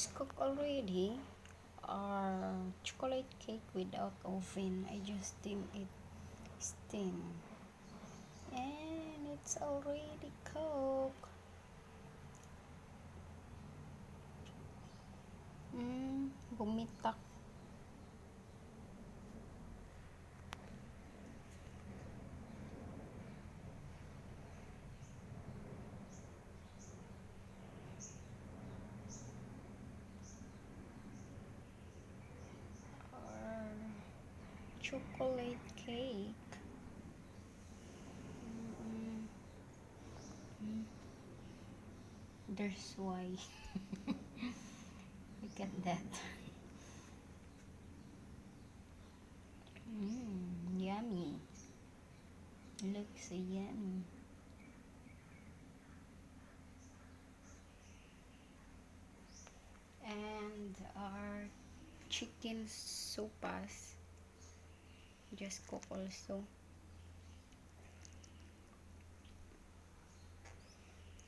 It's cooked already. Chocolate cake without oven. I just steam, and it's already cooked. Bumitak. Our chocolate cake. There's why. Look at that. Yummy. Looks so yummy. And our chicken sopas just cook also.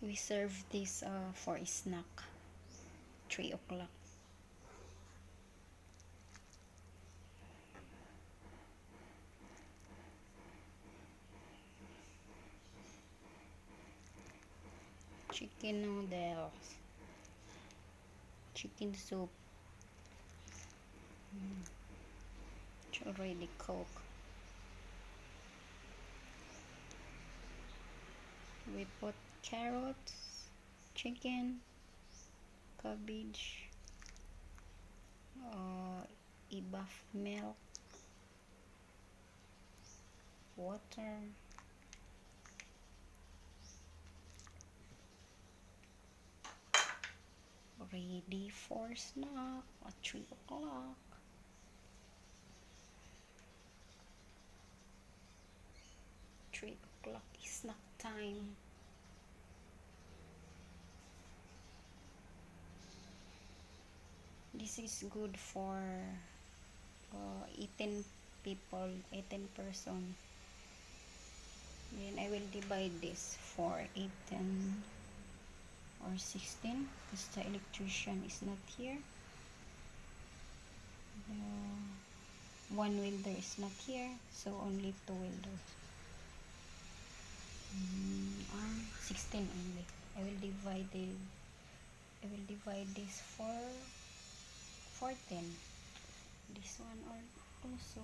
We serve this for a snack. 3 o'clock. Chicken noodles. Chicken soup. It's already cooked. We put carrots, chicken, cabbage, ibaf milk, water, ready for snack at 3 o'clock. Is snack time. This is good for 18 people, 18 person. Then I will divide this for 18 or 16 because the electrician is not here. The one welder is not here, so only 2 welders. 16 only. I will divide this for 10. This one also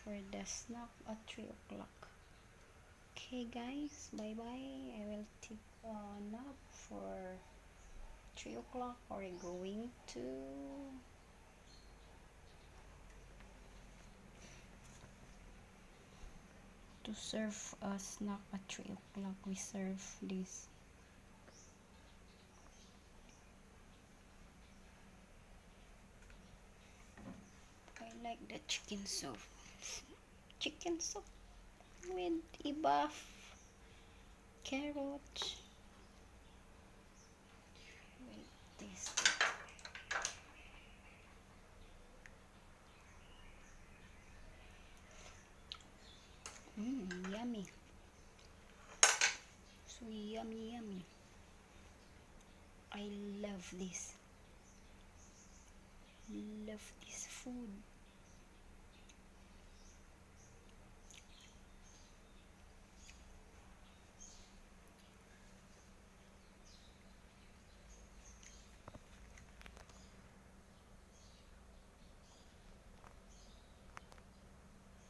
for the snack at 3 o'clock. Okay guys, bye bye. I will take a nap for 3 o'clock or going to serve a snack at 3 o'clock. We serve this. I like the chicken soup. Chicken soup with ibaf, carrot. Wait, this. Yummy. So yummy. I love this. Love this food.